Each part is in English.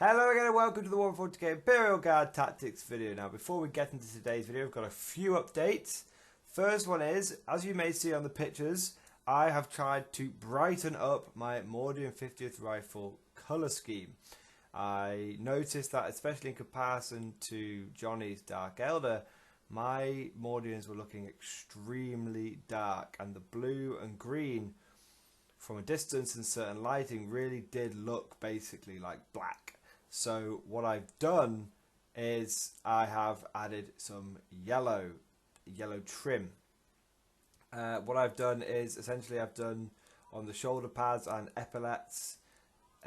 Hello again and welcome to the Warhammer 40k Imperial Guard Tactics video. Now before we get into today's video, I've got a few updates. First one is, as you may see on the pictures, I have tried to brighten up my Mordian 50th Rifle colour scheme. I noticed that especially in comparison to Johnny's Dark Elder, my Mordians were looking extremely dark, and the blue and green from a distance and certain lighting really did look basically like black. So what I've done is I have added some yellow trim. What I've done is essentially I've done on the shoulder pads and epaulets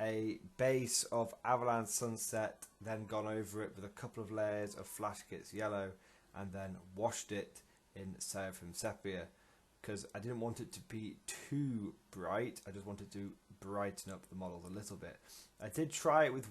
a base of Avalanche Sunset, then gone over it with a couple of layers of Flash Kits yellow, and then washed it in Seraphim Sepia, because I didn't want it to be too bright. I just wanted to brighten up the models a little bit. I did try it with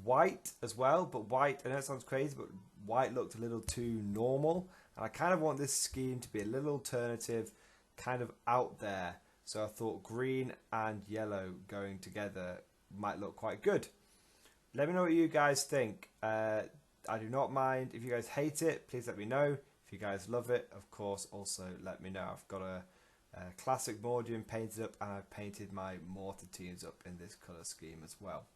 white as well, but white, I know it sounds crazy, but white looked a little too normal, and I kind of want this scheme to be a little alternative, kind of out there. So I thought green and yellow going together might look quite good. Let me know what you guys think. I do not mind if you guys hate it. Please let me know. If you guys love it, of course, also let me know. I've got a classic Mordian painted up, and I've painted my mortar teams up in this colour scheme as well.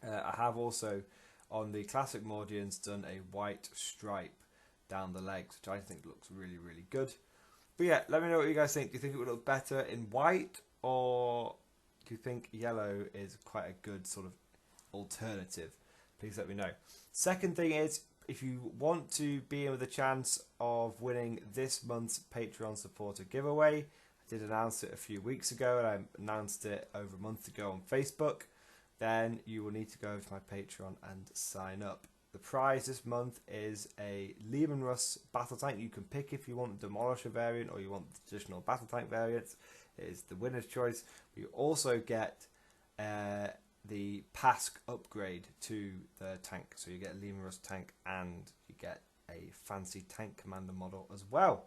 I have also, on the classic Mordians, done a white stripe down the legs, which I think looks really, really good. But yeah, let me know what you guys think. Do you think it would look better in white, or do you think yellow is quite a good sort of alternative? Please let me know. Second thing is, if you want to be in with a chance of winning this month's Patreon supporter giveaway, I did announce it a few weeks ago, and I announced it over a month ago on Facebook. Then you will need to go over to my Patreon and sign up. The prize this month is a Lehman Russ battle tank. You can pick if you want the Demolisher variant or you want the traditional battle tank variant. It is the winner's choice. You also get the Pask upgrade to the tank. So you get a Lehman Russ tank and you get a fancy tank commander model as well.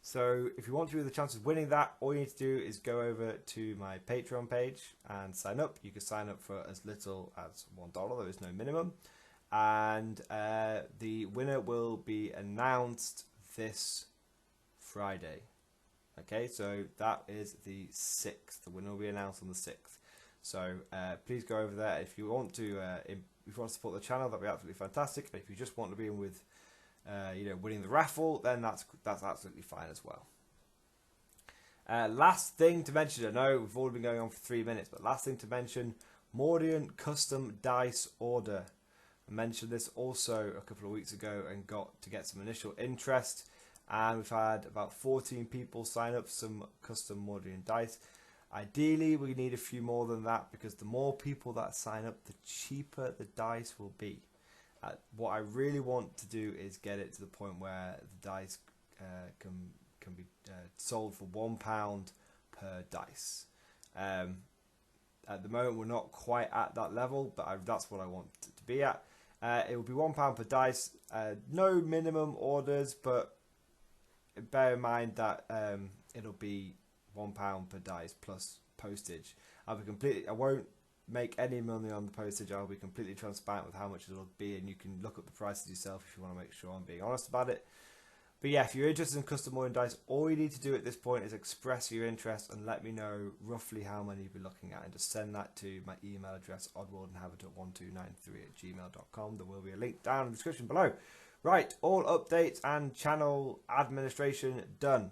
So if you want to be with the chance of winning that, all you need to do is go over to my Patreon page and sign up. You can sign up for as little as $1. There is no minimum. And the winner will be announced this Friday. Okay, so that is the 6th. The winner will be announced on the 6th. So please go over there. If you want to support the channel, that'd be absolutely fantastic. But if you just want to be in with winning the raffle, then that's absolutely fine as well. Last thing to mention, I know we've already been going on for 3 minutes, but last thing to mention, Mordian custom dice order. I mentioned this also a couple of weeks ago and got to get some initial interest, and we've had about 14 people sign up for some custom Mordian dice. Ideally, we need a few more than that, because the more people that sign up, the cheaper the dice will be. What I really want to do is get it to the point where the dice can be sold for £1 per dice. At the moment, we're not quite at that level, but that's what I want it to be at. It will be £1 per dice. No minimum orders, but bear in mind that it'll be £1 per dice plus postage. I won't make any money on the postage. I'll be completely transparent with how much it'll be, and you can look up the prices yourself if you want to make sure I'm being honest about it. But yeah, if you're interested in custom Mordian dice, all you need to do at this point is express your interest and let me know roughly how many you'll be looking at, and just send that to my email address, oddworldinhabitant1293@gmail.com. There will be a link down in the description below. Right, all updates and channel administration done.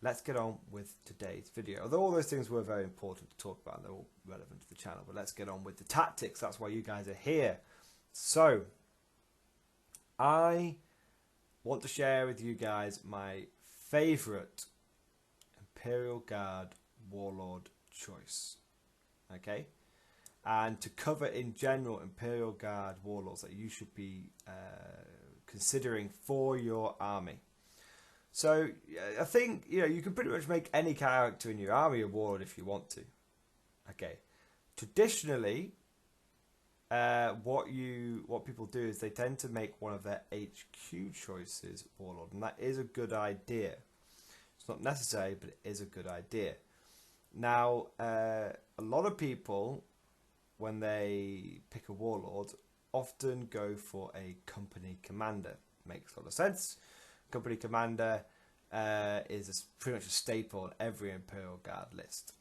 Let's get on with today's video. Although all those things were very important to talk about, and they're all relevant to the channel, but let's get on with the tactics. That's why you guys are here. So, I want to share with you guys my favourite Imperial Guard Warlord choice. Okay? And to cover in general Imperial Guard Warlords that you should be considering for your army. So I think you can pretty much make any character in your army a warlord if you want to. Okay. Traditionally, what people do is they tend to make one of their HQ choices warlord, and that is a good idea. It's not necessary, but it is a good idea. Now, a lot of people when they pick a warlord, often go for a company commander. Makes a lot of sense. Company commander is pretty much a staple on every Imperial Guard list.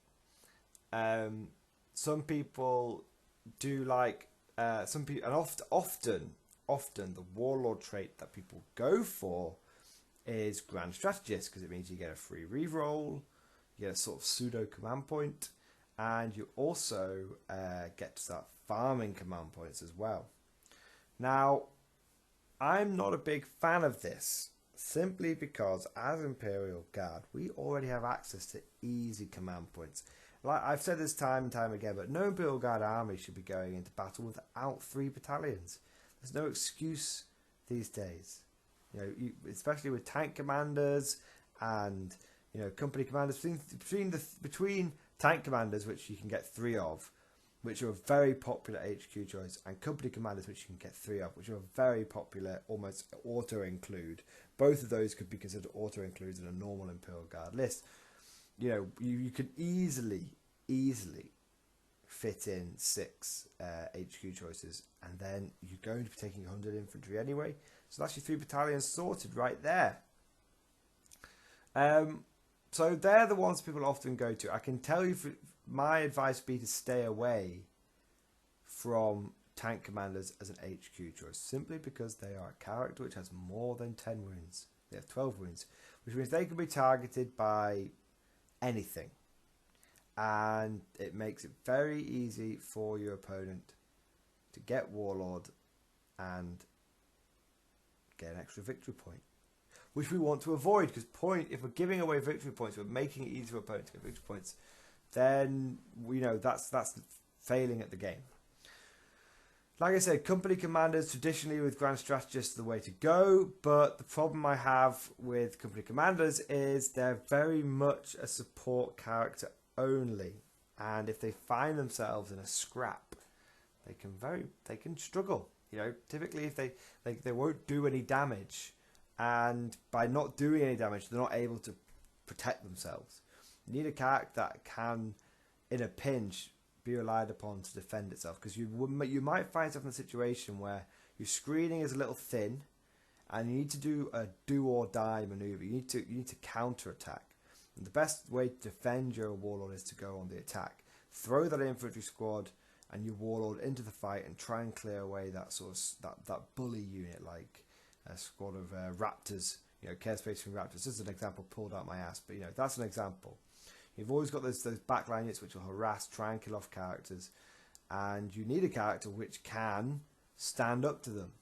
Some people do like some people, and often the warlord trait that people go for is Grand Strategist, because it means you get a free reroll, you get a sort of pseudo command point, and you also get to start farming command points as well. Now, I'm not a big fan of this, simply because as Imperial Guard, we already have access to easy command points. Like I've said this time and time again, but no Imperial Guard army should be going into battle without 3 battalions. There's no excuse these days. You know, especially with tank commanders and, you know, company commanders, between tank commanders, which you can get 3 of, which are a very popular HQ choice, and company commanders, which you can get 3 of, which are a very popular, almost auto-include. Both of those could be considered auto-includes in a normal Imperial Guard list. You know, you could easily fit in 6 HQ choices, and then you're going to be taking 100 infantry anyway. So that's your 3 battalions sorted right there. So they're the ones people often go to. I can tell you, my advice would be to stay away from tank commanders as an HQ choice, simply because they are a character which has more than 10 wounds. They have 12 wounds, which means they can be targeted by anything, and it makes it very easy for your opponent to get Warlord and get an extra victory point, which we want to avoid, because if we're giving away victory points, we're making it easy for opponents to get victory points, then we know that's failing at the game. Like I said, company commanders traditionally with Grand Strategists are the way to go, but the problem I have with company commanders is they're very much a support character only, and if they find themselves in a scrap, they can struggle. You know, typically if they won't do any damage, and by not doing any damage, they're not able to protect themselves. You need a character that can, in a pinch, be relied upon to defend itself, because you might find yourself in a situation where your screening is a little thin, and you need to do a do or die maneuver. You need to counter attack, and the best way to defend your warlord is to go on the attack. Throw that infantry squad and your warlord into the fight, and try and clear away that sort of that bully unit, like a squad of raptors. You know, Care Space Marine Raptors. This is an example pulled out my ass, but you know, that's an example. You've always got those backline units which will harass, try and kill off characters, and you need a character which can stand up to them.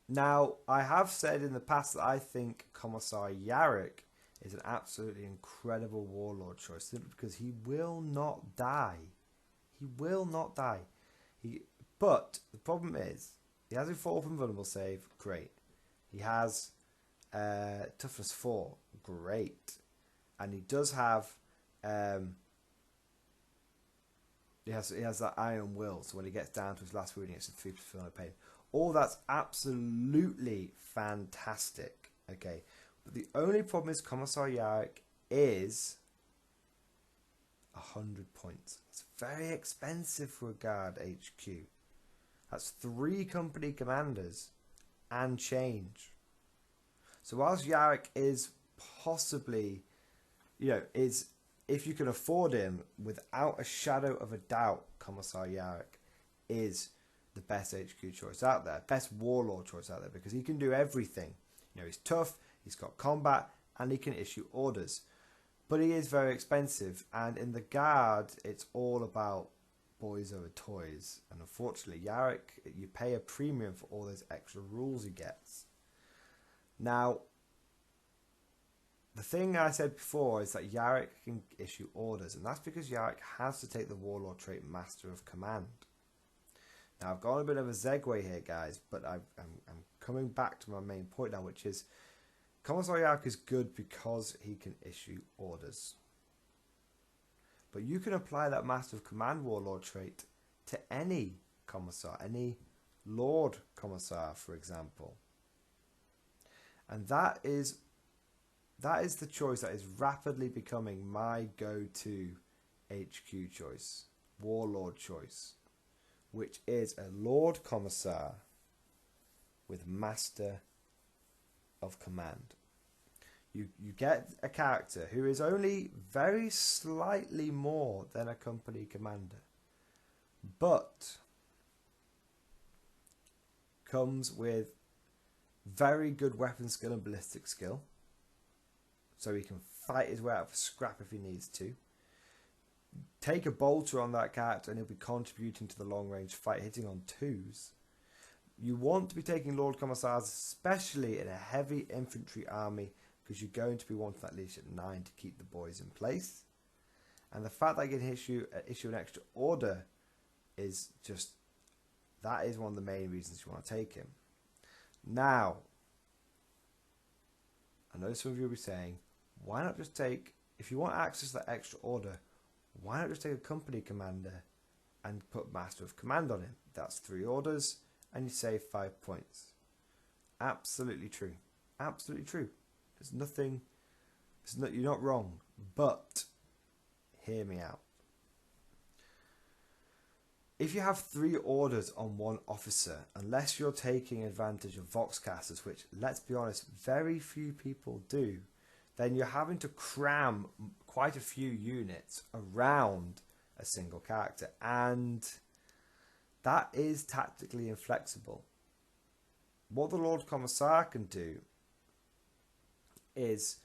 Now, I have said in the past that I think Commissar Yarrick is an absolutely incredible warlord choice, simply because he will not die. He will not die. But the problem is, he has a 4 from vulnerable save, great. He has toughness 4, great. And he does have he has that iron will, so when he gets down to his last wounding, it's a 3% of pain. All that's absolutely fantastic. Okay, but the only problem is Commissar Yarrick is 100 points. It's very expensive for a guard HQ. That's 3 company commanders and change. So whilst Yarrick is possibly, you know, is, if you can afford him, without a shadow of a doubt, Commissar Yarrick is the best HQ choice out there, best warlord choice out there, because he can do everything. You know, he's tough, he's got combat, and he can issue orders. But he is very expensive, and in the guard, it's all about boys over toys. And unfortunately, Yarrick, you pay a premium for all those extra rules he gets. Now, the thing I said before is that Yarrick can issue orders, and that's because Yarrick has to take the warlord trait Master of Command. Now, I've gone a bit of a segue here, guys, but I'm coming back to my main point now, which is Commissar Yarrick is good because he can issue orders. But you can apply that Master of Command warlord trait to any Commissar, any Lord Commissar, for example. And that is the choice that is rapidly becoming my go-to HQ choice. Warlord choice, which is a Lord Commissar with Master of Command. You get a character who is only very slightly more than a company commander, but comes with very good weapon skill and ballistic skill, so he can fight his way out of a scrap if he needs to. Take a bolter on that character and he'll be contributing to the long range fight, hitting on 2s. You want to be taking Lord Commissars, especially in a heavy infantry army, because you're going to be wanting that leadership 9 to keep the boys in place. And the fact that I can issue an extra order is just, that is one of the main reasons you want to take him. Now, I know some of you will be saying, why not just take, if you want access to that extra order, why not just take a company commander and put Master of Command on him? That's 3 orders and you save 5 points. Absolutely true. Absolutely true. There's nothing, you're not wrong, but hear me out. If you have 3 orders on 1 officer, unless you're taking advantage of Voxcasters, which, let's be honest, very few people do, then you're having to cram quite a few units around a single character, and that is tactically inflexible. What the Lord Commissar can do is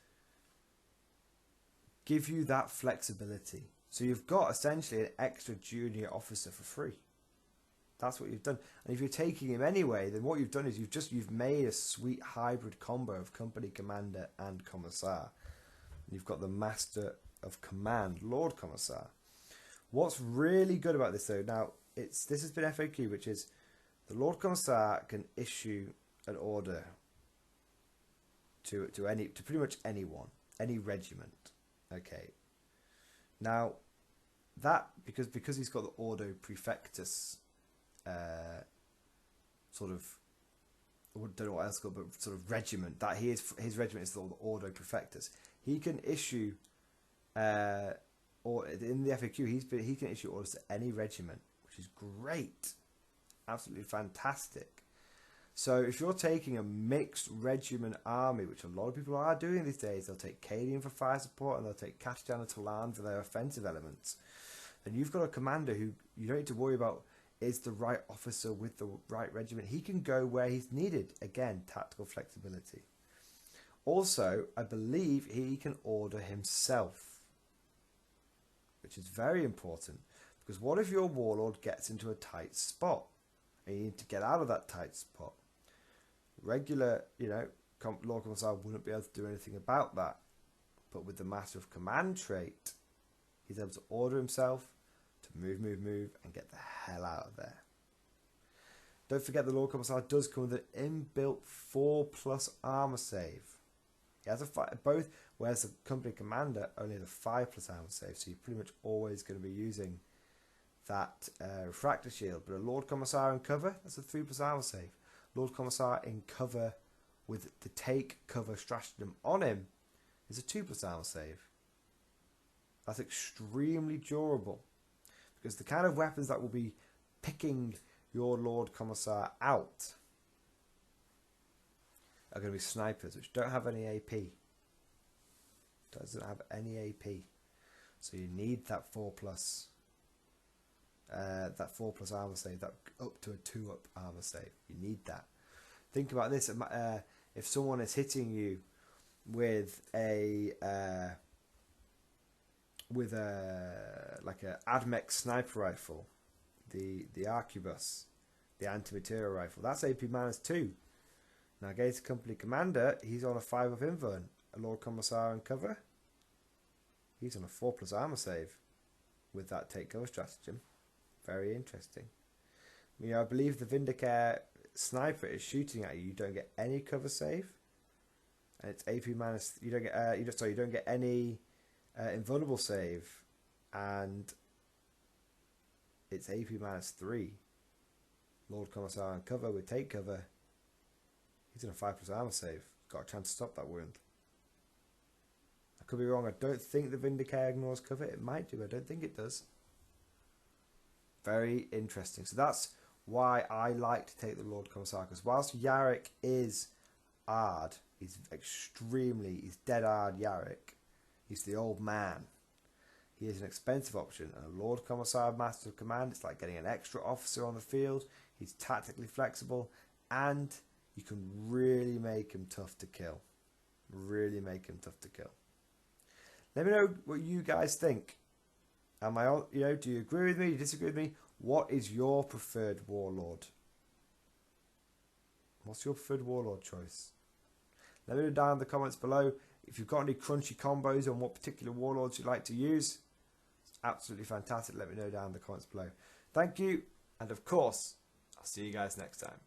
give you that flexibility. So you've got essentially an extra junior officer for free. That's what you've done. And if you're taking him anyway, then what you've done is you've made a sweet hybrid combo of company commander and commissar. You've got the Master of Command, Lord Commissar. What's really good about this though, now this has been FAQ, which is the Lord Commissar can issue an order to pretty much anyone, any regiment. Okay. Now that because he's got the Ordo Prefectus sort of, I don't know what else called, but sort of regiment, that his regiment is called the Ordo Prefectus. He can issue or in the FAQ he can issue orders to any regiment, which is great. Absolutely fantastic. So if you're taking a mixed regiment army, which a lot of people are doing these days, they'll take Cadian for fire support and they'll take Castan and Talan for their offensive elements. And you've got a commander who you don't need to worry about is the right officer with the right regiment. He can go where he's needed. Again, tactical flexibility. Also, I believe he can order himself, which is very important. Because what if your Warlord gets into a tight spot and you need to get out of that tight spot? Regular, Lord Commissar wouldn't be able to do anything about that. But with the Master of Command trait, he's able to order himself to move, and get the hell out of there. Don't forget the Lord Commissar does come with an inbuilt 4+ armor save. He has a both, whereas the company commander only has a 5+ armor save, so you're pretty much always going to be using that refractor shield. But a Lord Commissar in cover, that's a 3+ armor save. Lord Commissar in cover with the take cover stratagem on him is a 2+ armor save. That's extremely durable, because the kind of weapons that will be picking your Lord Commissar out are going to be snipers, which don't have any AP. Doesn't have any AP. So you need that 4+. That 4+ armor save, that up to a 2+ armor save. You need that. Think about this. If someone is hitting you with a like a Admech sniper rifle, the Arquebus, the anti-material rifle, that's AP -2. Now against the company commander, he's on a 5 of invern. A Lord Commissar in cover, he's on a 4+ armor save with that take cover stratagem. Very interesting. I believe the Vindicare sniper is shooting at you. You don't get any cover save, and it's AP minus. You don't get. You don't get any invulnerable save, and it's AP -3. Lord Commissar in cover with take cover. He's in a 5+ armor save. Got a chance to stop that wound. I could be wrong. I don't think the Vindicare ignores cover. It might do. I don't think it does. Very interesting. So that's why I like to take the Lord Commissar, because whilst Yarrick is hard, he's dead hard Yarrick. He's the old man. He is an expensive option, and a Lord Commissar Master of Command, it's like getting an extra officer on the field. He's tactically flexible, and you can really make him tough to kill. Really make him tough to kill. Let me know what you guys think. Am I, do you agree with me? Do you disagree with me? What is your preferred Warlord? What's your preferred Warlord choice? Let me know down in the comments below. If you've got any crunchy combos on what particular Warlords you'd like to use, it's absolutely fantastic. Let me know down in the comments below. Thank you, and of course, I'll see you guys next time.